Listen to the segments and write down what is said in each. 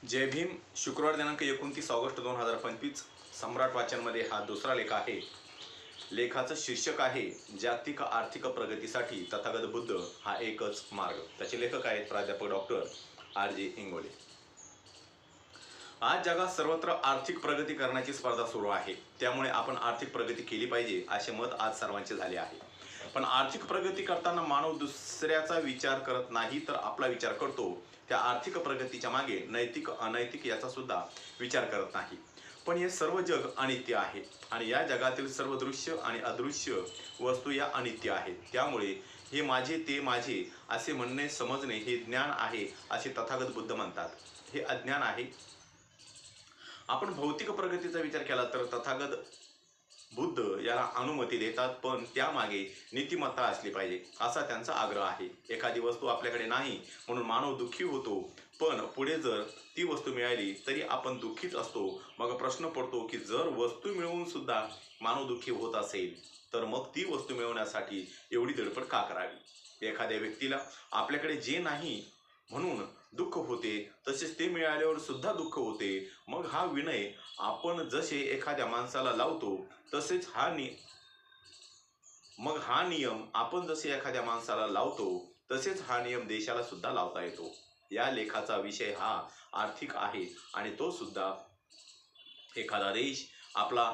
जय भीम. शुक्रवार दिनांक 29 ऑगस्ट 2025 सम्राट वाचनमध्ये हा दुसरा लेख आहे. लेखाचं शीर्षक आहे जागतिक आर्थिक प्रगतीसाठी तथागत बुद्ध हा एकच मार्ग. त्याचे लेखक आहेत प्राध्यापक डॉक्टर R.J. इंगोले. आज जगात सर्वत्र आर्थिक प्रगती करण्याची स्पर्धा सुरू आहे. त्यामुळे आपण आर्थिक प्रगती केली पाहिजे असे मत आज सर्वांचे झाले आहे. पण आर्थिक प्रगती करताना मानव दुसऱ्याचा विचार करत नाही तर आपला विचार करतो. त्या आर्थिक प्रगतीच्या मागे नैतिक अनैतिक याचा सुद्धा विचार करत नाही. पण हे सर्व जग अनित्य आहे आणि या जगातील सर्व दृश्य आणि अदृश्य वस्तू या अनित्य आहेत. त्यामुळे हे माझे ते माझे असे म्हणणे समजणे हे ज्ञान आहे असे तथागत बुद्ध म्हणतात. हे अज्ञान आहे. आपण भौतिक प्रगतीचा विचार केला तर तथागत बुद्ध याला अनुमती देतात, पण त्यामागे नीतिमत्ता असली पाहिजे असा त्यांचा आग्रह आहे. एखादी वस्तू आपल्याकडे नाही म्हणून मानव दुःखी होतो, पण पुढे जर ती वस्तू मिळाली तरी आपण दुःखीच असतो. मग प्रश्न पडतो की जर वस्तू मिळवून सुद्धा मानव दुःखी होत असेल तर मग ती वस्तू मिळवण्यासाठी एवढी धडपड का करावी? एखाद्या व्यक्तीला आपल्याकडे जे नाही म्हणून दुःख होते, तसेच ते मिळाल्यावर सुद्धा दुःख होते. मग हा विनय आपण जसे एखाद्या माणसाला लावतो तसेच हा नियम आपण जसे एखाद्या माणसाला लावतो तसेच हा नियम देशाला सुद्धा लावता येतो. या लेखाचा विषय हा आर्थिक आहे आणि तो सुद्धा एखादा देश आपला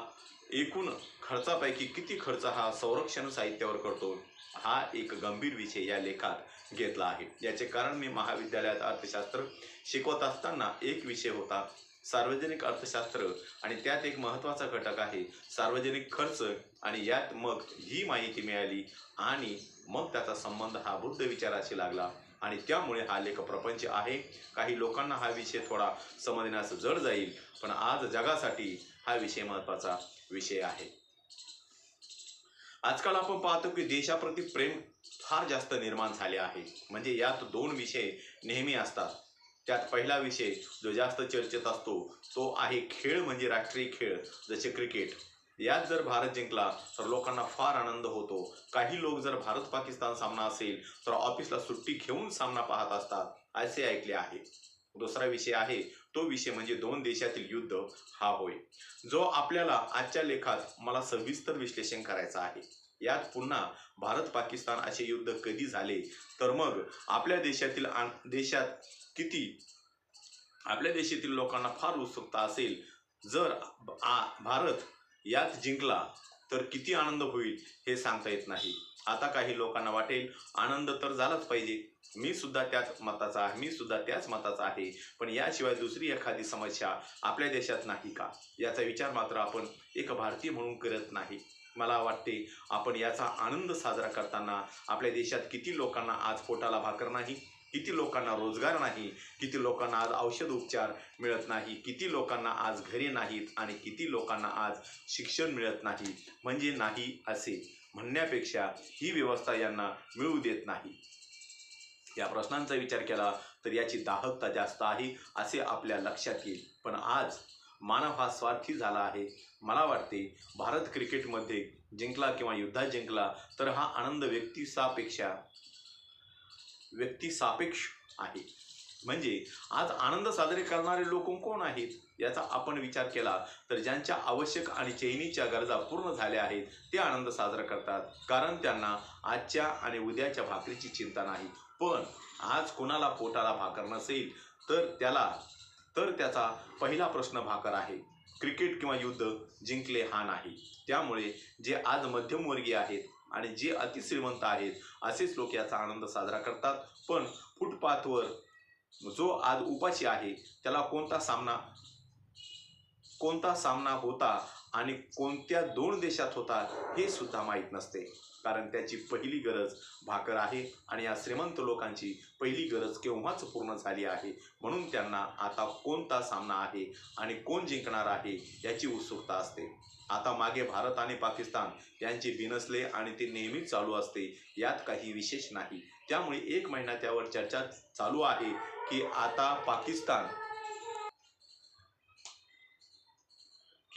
एकूण खर्चापैकी किती खर्च हा संरक्षण साहित्यावर करतो हा एक गंभीर विषय या लेखात घेतला आहे. याचे कारण मी महाविद्यालयात अर्थशास्त्र शिकवत असताना एक विषय होता सार्वजनिक अर्थशास्त्र आणि त्यात एक महत्त्वाचा घटक आहे सार्वजनिक खर्च आणि यात मग ही माहिती मिळाली आणि मग त्याचा संबंध हा बुद्ध विचाराशी लागला आणि त्यामुळे हा लेख प्रपंच आहे. काही लोकांना हा विषय थोडा समजण्यास जड जाईल, पण आज जगासाठी हा विषय महत्त्वाचा विषय आहे. आजकाल आपण पाहतो की देशाप्रती प्रेम फार जास्त निर्माण झाले आहे. म्हणजे यात दोन विषय नेहमी असतात. त्यात पहिला विषय जो जास्त चर्चेत असतो तो आहे खेळ, म्हणजे राष्ट्रीय खेळ जसे क्रिकेट. यात जर भारत जिंकला तर लोकांना फार आनंद होतो. काही लोक जर भारत पाकिस्तान सामना असेल तर ऑफिसला सुट्टी घेऊन सामना पाहत असतात असे ऐकले आहे. दुसरा विषय आहे तो विषय म्हणजे दोन देशातील युद्ध हा होय, जो आपल्याला आजच्या लेखात मला सविस्तर विश्लेषण करायचा आहे. यात पुन्हा भारत पाकिस्तान असे युद्ध कधी झाले, तर मग आपल्या देशातील लोकांना फार उत्सुकता असेल. जर भारत यात जिंकला तर किती आनंद होईल हे सांगता येत नाही. आता काही लोकांना वाटेल आनंद तर झालाच पाहिजे, मी सुद्धा त्याच मताचा आहे, पण याशिवाय दुसरी एखादी समस्या आपल्या देशात नाही का याचा विचार मात्र आपण एक भारतीय म्हणून करत नाही. मला वाटते आपण याचा आनंद साजरा करताना आपल्या देशात किती लोकांना आज पोटाला भाकर नाही, किती लोकांना रोजगार नाही, किती लोकांना आज औषध उपचार मिळत नाही, किती लोकांना आज घरे नाहीत आणि किती लोकांना आज शिक्षण मिळत नाही. म्हणजे नाही असे म्हणण्यापेक्षा ही व्यवस्था यांना मिळू देत नाही. या प्रश्नांचा विचार केला तर याची दाहकता जास्त आहे असे आपल्या लक्षात येईल. पण आज मानव हा स्वार्थी झाला आहे. मला वाटते भारत क्रिकेटमध्ये जिंकला किंवा युद्धात जिंकला तर हा आनंद व्यक्तिसापेक्ष आहे. म्हणजे आज आनंद साजरे करणारे लोक कोण आहेत याचा आपण विचार केला तर ज्यांच्या आवश्यक आणि चैनीच्या गरजा पूर्ण झाल्या आहेत ते आनंद साजरा करतात, कारण त्यांना आजच्या आणि उद्याच्या भाकरीची चिंता नाही. पण आज कोणाला पोटाला भाकर नसेल तर त्याचा पहिला प्रश्न भाकर आहे. क्रिकेट किंवा युद्ध जिंकले हा नाही. त्यामुळे जे आज मध्यमवर्गीय आहेत आणि जे अतिश्रीमंत आहेत असेच लोक याचा आनंद साजरा करतात. पण फुटपाथवर जो आज उपाशी आहे त्याला कोणता सामना होता आणि कोणत्या दोन देशात होता हे सुद्धा माहीत नसते, कारण त्याची पहिली गरज भाकर आहे आणि या श्रीमंत लोकांची पहिली गरज केव्हाच पूर्ण झाली आहे. म्हणून त्यांना आता कोणता सामना आहे आणि कोण जिंकणार आहे याची उत्सुकता असते. आता मागे भारत आणि पाकिस्तान यांचे बिनसले आणि ते नेहमीच चालू असते, यात काही विशेष नाही. त्यामुळे एक महिना त्यावर चर्चा चालू आहे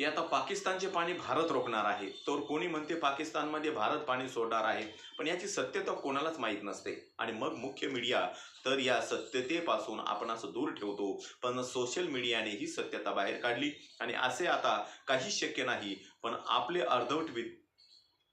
की आता पाकिस्तानचे पाणी भारत रोखणार आहे, तर कोणी म्हणते पाकिस्तानमध्ये भारत पाणी सोडणार आहे, पण याची सत्यता कोणालाच माहीत नसते. आणि मग मुख्य मीडिया तर या सत्यतेपासून आपण असं दूर ठेवतो, पण सोशल मीडियाने ही सत्यता बाहेर काढली. आणि असे आता काहीच शक्य नाही, पण आपले अर्धवट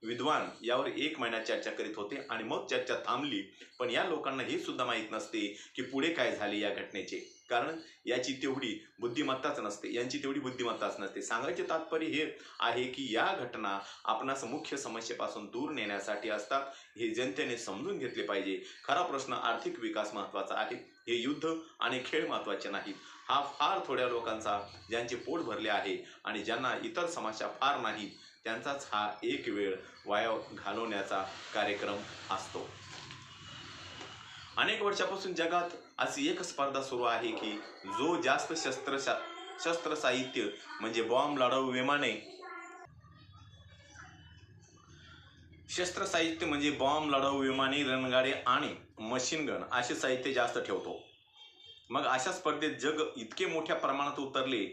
विद्वान यावर 1 महिना चर्चा करीत होते आणि मग चर्चा थांबली. पण या लोकांना हे सुद्धा माहीत नसते की पुढे काय झाले या घटनेचे, कारण याची तेवढी बुद्धिमत्ताच नसते, यांची तेवढी बुद्धिमत्ताच नसते. सांगायचे तात्पर्य हे आहे की या घटना आपणास मुख्य समस्येपासून दूर नेण्यासाठी असतात, हे जनतेने समजून घेतले पाहिजे. खरा प्रश्न आर्थिक विकास महत्त्वाचा आहे, हे युद्ध आणि खेळ महत्त्वाचे नाहीत. हा फार थोड्या लोकांचा, ज्यांचे पोट भरले आहे आणि ज्यांना इतर समस्या फार नाहीत, त्यांचाच हा एक वेळ वाया घालवण्याचा कार्यक्रम असतो. अनेक वर्षापासून जगात अशी एक स्पर्धा सुरू आहे की जो जास्त शस्त्र साहित्य म्हणजे बॉम्ब, लढाऊ विमाने, रणगाडे आणि मशीन गन असे साहित्य जास्त ठेवतो. मग अशा स्पर्धेत जग इतके मोठ्या प्रमाणात उतरले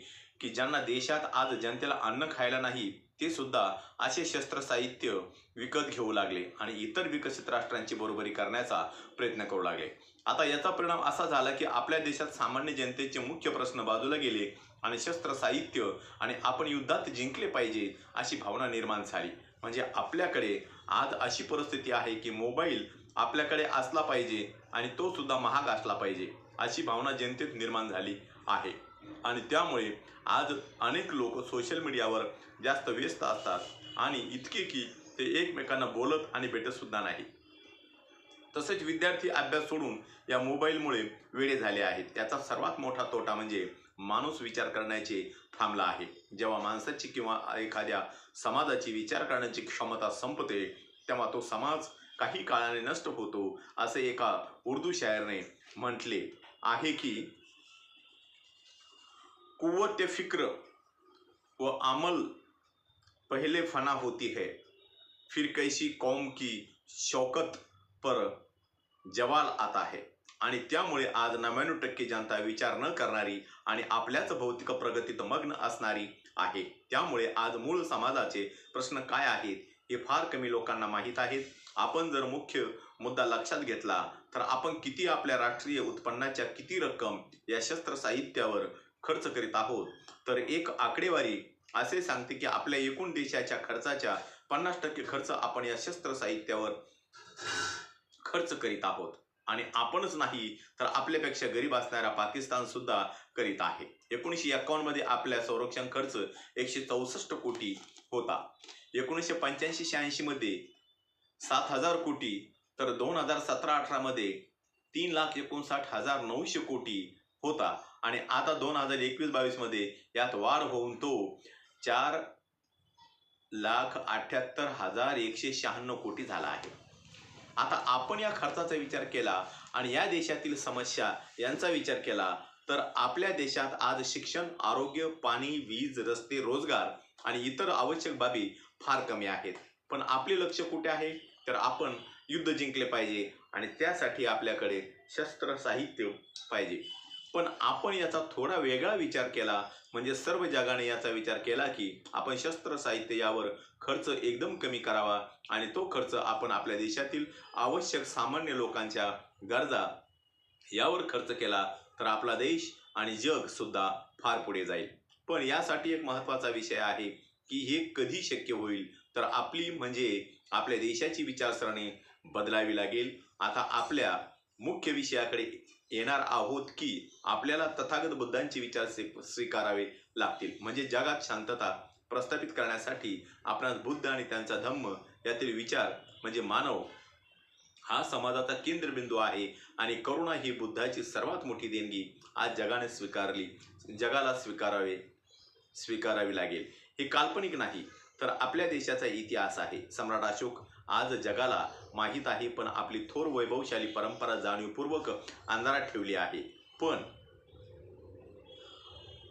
की ज्यांना देशात आज जनतेला अन्न खायला नाही, ते सुद्धा असे शस्त्र साहित्य विकत घेऊ लागले आणि इतर विकसित राष्ट्रांची बरोबरी करण्याचा प्रयत्न करू लागले. आता याचा परिणाम असा झाला की आपल्या देशात सामान्य जनतेचे मुख्य प्रश्न बाजूला गेले आणि शस्त्र साहित्य आणि आपण युद्धात जिंकले पाहिजे अशी भावना निर्माण झाली. म्हणजे आपल्याकडे आज अशी परिस्थिती आहे की मोबाईल आपल्याकडे असला पाहिजे आणि तो सुद्धा महाग असला पाहिजे अशी भावना जनतेत निर्माण झाली आहे. आणि त्यामुळे आज अनेक लोक सोशल मीडियावर जास्त व्यस्त असतात आणि इतके की ते एकमेकांना बोलत आणि भेटत सुद्धा नाही. तसेच विद्यार्थी अभ्यास सोडून या मोबाईलमुळे वेडे झाले आहेत. याचा सर्वात मोठा तोटा म्हणजे माणूस विचार करण्याचे थांबला आहे. जेव्हा माणसाची किंवा एखाद्या समाजाची विचार करण्याची क्षमता संपते, तेव्हा तो समाज काही काळाने नष्ट होतो. असे एका उर्दू शायरने म्हटले आहे की कुव्वत फिक्र व अमल पहले फना होती है, फिर कैसी कौम की शौकत पर जवाल आता है. आणि त्यामुळे आज 99% जनता विचार न करणारी आणि आपल्याच भौतिक प्रगतीत मग्न असणारी आहे. त्यामुळे आज मूळ समाजाचे प्रश्न काय आहेत हे फार कमी लोकांना माहीत आहेत. आपण जर मुख्य मुद्दा लक्षात घेतला तर आपण किती आपल्या राष्ट्रीय उत्पन्नाच्या किती रक्कम या शस्त्र साहित्यावर खर्च करीत आहोत, तर एक आकडेवारी असे सांगते की आपल्या एकूण देशाच्या खर्चाच्या 50% खर्च आपण या शस्त्र साहित्यावर खर्च करीत आहोत. आणि आपणच नाही तर आपल्यापेक्षा गरीब असणारा पाकिस्तान सुद्धा करीत आहे. 1951 मध्ये आपल्या संरक्षण खर्च 164 कोटी होता. 1985-86 मध्ये 7,000 कोटी, तर 2017-18 मध्ये 3,59,900 कोटी होता. आणि आता 2021-22 मध्ये यात वाढ होऊन तो 4,78,196 कोटी झाला आहे. आता आपण या खर्चाचा विचार केला आणि या देशातील समस्या यांचा विचार केला तर आपल्या देशात आज शिक्षण, आरोग्य, पाणी, वीज, रस्ते, रोजगार आणि इतर आवश्यक बाबी फार कमी आहेत. पण आपले लक्ष कुठे आहे, तर आपण युद्ध जिंकले पाहिजे आणि त्यासाठी आपल्याकडे शस्त्र साहित्य पाहिजे. पण आपण याचा थोडा वेगळा विचार केला, म्हणजे सर्व जगाने याचा विचार केला की आपण शस्त्र साहित्य यावर खर्च एकदम कमी करावा आणि तो खर्च आपण आपल्या देशातील आवश्यक सामान्य लोकांच्या गरजा यावर खर्च केला तर आपला देश आणि जग सुद्धा फार पुढे जाईल. पण यासाठी एक महत्त्वाचा विषय आहे की हे कधी शक्य होईल, तर आपली म्हणजे आपल्या देशाची विचारसरणी बदलावी लागेल. आता आपल्या मुख्य विषयाकडे येणार आहोत की आपल्याला तथागत बुद्धांचे विचार स्वीकारावे लागतील. म्हणजे जगात शांतता प्रस्थापित करण्यासाठी आपणास बुद्ध आणि त्यांचा धम्म यातील विचार म्हणजे मानव हा समाजाचा केंद्रबिंदू आहे आणि करुणा ही बुद्धाची सर्वात मोठी देणगी आज जगाला स्वीकारावी लागेल. हे काल्पनिक नाही तर आपल्या देशाचा इतिहास आहे. सम्राट अशोक आज जगाला माहीत आहे, पण आपली थोर वैभवशाली परंपरा जाणीवपूर्वक अंधारात ठेवली आहे. पण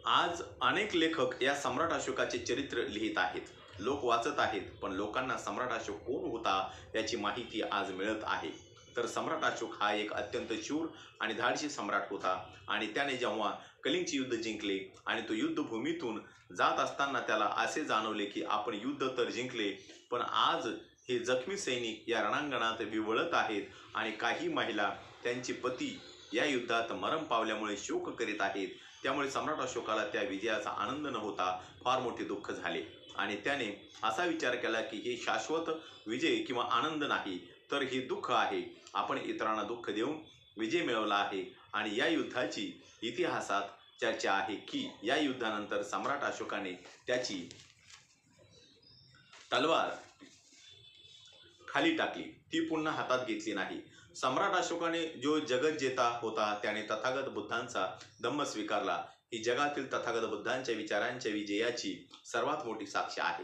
आज अनेक लेखक या सम्राट अशोकाचे चरित्र लिहित आहेत, लोक वाचत आहेत, पण लोकांना सम्राट अशोक कोण होता याची माहिती आज मिळत आहे. तर सम्राट अशोक हा एक अत्यंत शूर आणि धाडसी सम्राट होता आणि त्याने जेव्हा कलिंगचे युद्ध जिंकले आणि तो युद्धभूमीतून जात असताना त्याला असे जाणवले की आपण युद्ध तर जिंकले, पण आज हे जखमी सैनिक या रणांगणात विवळत आहेत आणि काही महिला त्यांचे पती या युद्धात मरण पावल्यामुळे शोक करीत आहेत. त्यामुळे सम्राट अशोकाला त्या विजयाचा आनंद न होता फार मोठे दुःख झाले आणि त्याने असा विचार केला की हे शाश्वत विजय किंवा आनंद नाही, तर हे दुःख आहे. आपण इतरांना दुःख देऊन विजय मिळवला आहे आणि या युद्धाची इतिहासात चर्चा आहे की या युद्धानंतर सम्राट अशोकाने त्याची तलवार खाली टाकली, ती पुन्हा हातात घेतली नाही. सम्राट अशोकाने जो जगज्जेता होता त्याने तथागत बुद्धांचा धम्म स्वीकारला, ही जगातील तथागत बुद्धांच्या विचारांच्या विजयाची सर्वात मोठी साक्ष आहे.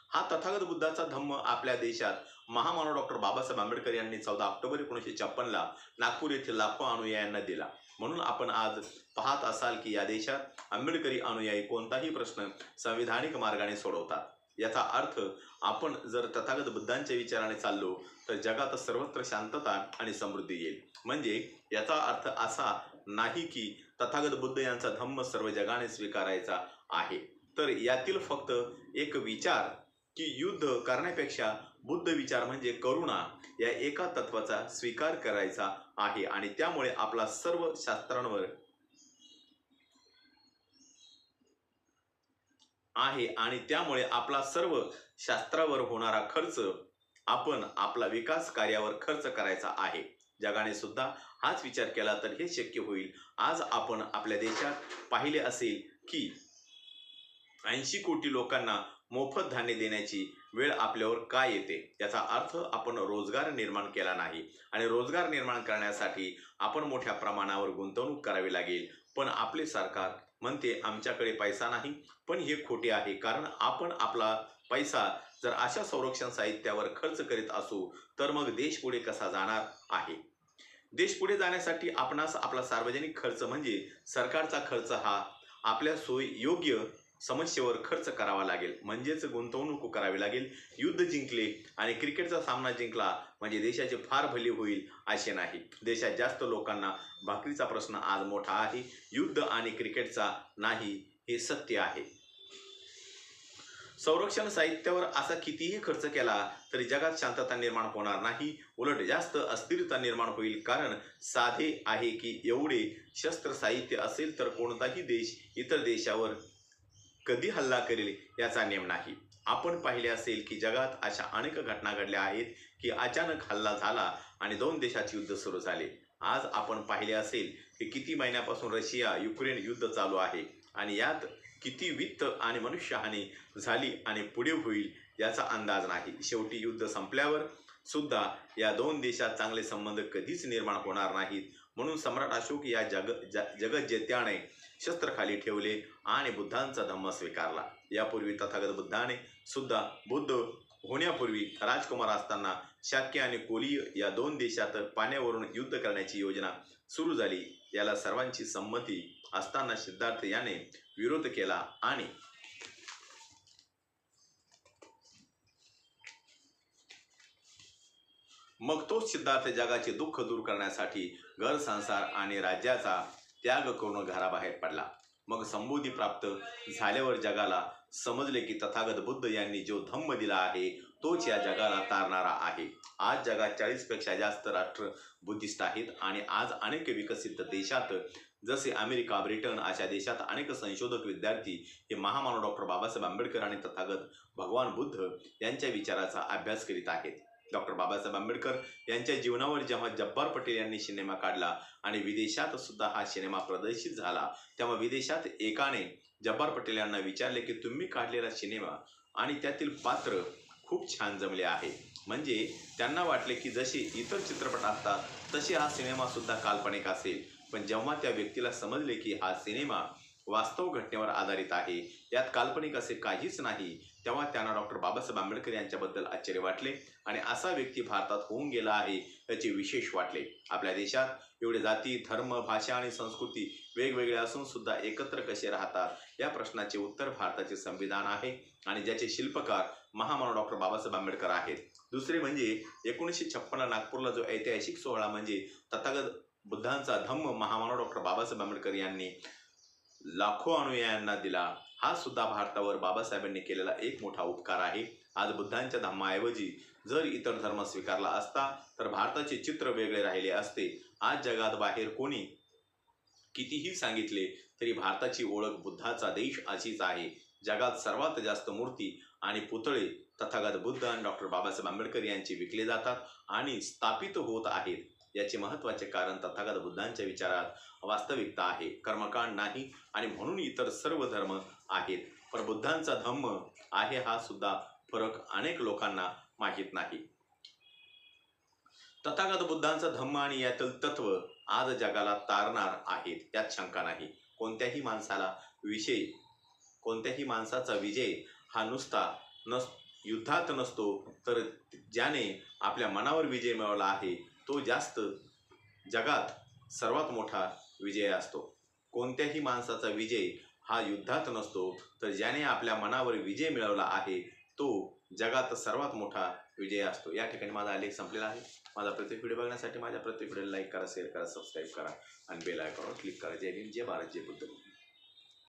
हा तथागत बुद्धाचा धम्म आपल्या देशात महामानव डॉक्टर बाबासाहेब आंबेडकर यांनी 14 ऑक्टोबर 1956 नागपूर येथील लाखो अनुयायांना दिला. म्हणून आपण आज पाहत असाल की या देशात आंबेडकरी अनुयायी कोणताही प्रश्न संविधानिक मार्गाने सोडवतात. याचा अर्थ आपण जर तथागत बुद्धांच्या विचाराने चाललो तर जगात सर्वत्र शांतता आणि समृद्धी येईल. म्हणजे याचा अर्थ असा नाही की तथागत बुद्ध यांचा धम्म सर्व जगाने स्वीकारायचा आहे, तर यातील फक्त एक विचार की युद्ध करण्यापेक्षा बुद्ध विचार म्हणजे करुणा या एका तत्वाचा स्वीकार करायचा आहे आणि त्यामुळे आपला सर्व शास्त्रांवर आहे आणि त्यामुळे आपला सर्व शास्त्रावर होणारा खर्च आपण आपला विकास कार्यावर खर्च करायचा आहे. जगाने सुद्धा हाच विचार केला तर हे शक्य होईल. आज आपण आपल्या देशात पाहिले असेल की 80 कोटी लोकांना मोफत धान्य देण्याची वेळ आपल्यावर का येते. याचा अर्थ आपण रोजगार निर्माण केला नाही आणि रोजगार निर्माण करण्यासाठी आपण मोठ्या प्रमाणावर गुंतवणूक करावी लागेल. पण आपले सरकार म्हणते आमच्याकडे पैसा नाही, पण हे खोटे आहे, कारण आपण आपला पैसा जर अशा संरक्षण साहित्यावर खर्च करीत असू तर मग देश पुढे कसा जाणार आहे. देश पुढे जाण्यासाठी आपणास आपला सार्वजनिक खर्च म्हणजे सरकारचा खर्च हा आपल्या सोयी योग्य समस्येवर खर्च करावा लागेल, म्हणजेच गुंतवणूक करावी लागेल. युद्ध जिंकले आणि क्रिकेटचा सामना जिंकला म्हणजे देशाचे फार भले होईल असे नाही. देशात जास्त लोकांना भाकरीचा प्रश्न आज मोठा आहे, युद्ध आणि क्रिकेटचा नाही, हे सत्य आहे. संरक्षण साहित्यावर असा कितीही खर्च केला तरी जगात शांतता निर्माण होणार नाही, उलट जास्त अस्थिरता निर्माण होईल. कारण साधे आहे की एवढे शस्त्र साहित्य असेल तर कोणताही देश इतर देशावर कधी हल्ला करेल याचा नेम नाही. आपण पाहिले असेल की जगात अशा अनेक घटना घडल्या आहेत की अचानक हल्ला झाला आणि 2 देशाचे युद्ध सुरू झाले. आज आपण पाहिले असेल की किती महिन्यापासून रशिया युक्रेन युद्ध चालू आहे आणि यात किती वित्त आणि मनुष्यहानी झाली आणि पुढे होईल याचा अंदाज नाही. शेवटी युद्ध संपल्यावर सुद्धा या 2 देशात चांगले संबंध कधीच निर्माण होणार नाहीत. म्हणून सम्राट अशोक या जगज्जेत्याने शस्त्र खाली ठेवले आणि बुद्धांचा धम्म स्वीकारला. यापूर्वी तथागत बुद्धाने सुद्धा बुद्ध होण्यापूर्वी राजकुमार असताना शाक्य आणि कोलीय या 2 देशात पाण्यावरून युद्ध करण्याची योजना सुरू झाली. याला सर्वांची संमती असताना सिद्धार्थ याने विरोध केला आणि मग तोच सिद्धार्थ जगाचे दुःख दूर करण्यासाठी घर संसार आणि राज्याचा त्याग करून घराबाहेर पडला. मग संबोधी प्राप्त झाल्यावर जगाला समजले की तथागत बुद्ध यांनी जो धम्म दिला आहे तोच या जगाला तारणारा आहे. आज जगात 40 पेक्षा जास्त राष्ट्र बुद्धिस्ट आहेत आणि आज अनेक विकसित देशात जसे अमेरिका, ब्रिटन अशा देशात अनेक संशोधक विद्यार्थी हे महामानव डॉक्टर बाबासाहेब आंबेडकर आणि तथागत भगवान बुद्ध यांच्या विचाराचा अभ्यास करीत आहेत. डॉक्टर बाबासाहेब आंबेडकर यांच्या जीवनावर जेव्हा जब्बार पटेल यांनी सिनेमा काढला आणि विदेशात सुद्धा हा सिनेमा प्रदर्शित झाला, तेव्हा विदेशात एकाने जब्बार पटेल यांना विचारले की तुम्ही काढलेला सिनेमा आणि त्यातील पात्र खूप छान जमले आहे. म्हणजे त्यांना वाटले की जसे इतर चित्रपट असतात तसे हा सिनेमा सुद्धा काल्पनिक असेल. पण जेव्हा त्या व्यक्तीला समजले की हा सिनेमा वास्तव घटनेवर आधारित आहे, यात काल्पनिक असे काहीच नाही, तेव्हा त्यांना डॉक्टर बाबासाहेब आंबेडकर यांच्याबद्दल आश्चर्य वाटले आणि असा व्यक्ती भारतात होऊन गेला आहे याचे विशेष वाटले. आपल्या देशात एवढे जाती, धर्म, भाषा आणि संस्कृती वेगवेगळे असून सुद्धा एकत्र कसे राहतात, या प्रश्नाचे उत्तर भारताचे संविधान आहे आणि ज्याचे शिल्पकार महामानव डॉक्टर बाबासाहेब आंबेडकर आहेत. दुसरे म्हणजे 1956 नागपूरला जो ऐतिहासिक सोहळा म्हणजे तथागत बुद्धांचा धम्म महामानव डॉक्टर बाबासाहेब आंबेडकर यांनी लाखो अनुयायांना दिला, हा सुद्धा भारतावर बाबासाहेबांनी केलेला एक मोठा उपकार आहे. आज बुद्धांच्या धम्माऐवजी जर इतर धर्म स्वीकारला असता तर भारताचे चित्र वेगळे राहिले असते. आज जगात बाहेर कोणी कितीही सांगितले तरी भारताची ओळख बुद्धाचा देश अशीच आहे. जगात सर्वात जास्त मूर्ती आणि पुतळे तथागत बुद्ध आणि डॉक्टर बाबासाहेब आंबेडकर यांचे विकले जातात आणि स्थापित होत आहेत. याचे महत्त्वाचे कारण तथागत बुद्धांच्या विचारात वास्तविकता आहे, कर्मकांड नाही आणि म्हणून इतर सर्व धर्म आहेत. पण बुद्धांचा धम्म आहे हा सुद्धा फरक अनेक लोकांना माहीत नाही. तथागत बुद्धांचा धम्म आणि यातील तत्व आज जगाला तारणार आहेत, यात शंका नाही. कोणत्याही माणसाचा विजय हा नुसता युद्धात नसतो, तर ज्याने आपल्या मनावर विजय मिळवला आहे तो जास्त जगात सर्वात मोठा विजय असतो. कोणत्याही माणसाचा विजय हा युद्धात नसतो, तर ज्याने आपल्या मनावर विजय मिळवला आहे तो जगात सर्वात मोठा विजय असतो. या ठिकाणी माझा आलेख संपलेला आहे. माझा प्रत्येक व्हिडिओ बघण्यासाठी माझ्या प्रत्येक व्हिडिओला लाईक करा, शेअर करा, सबस्क्राईब करा आणि बेल आयकॉनवर क्लिक करा. जय हिंद, जय भारत, जय बुद्ध.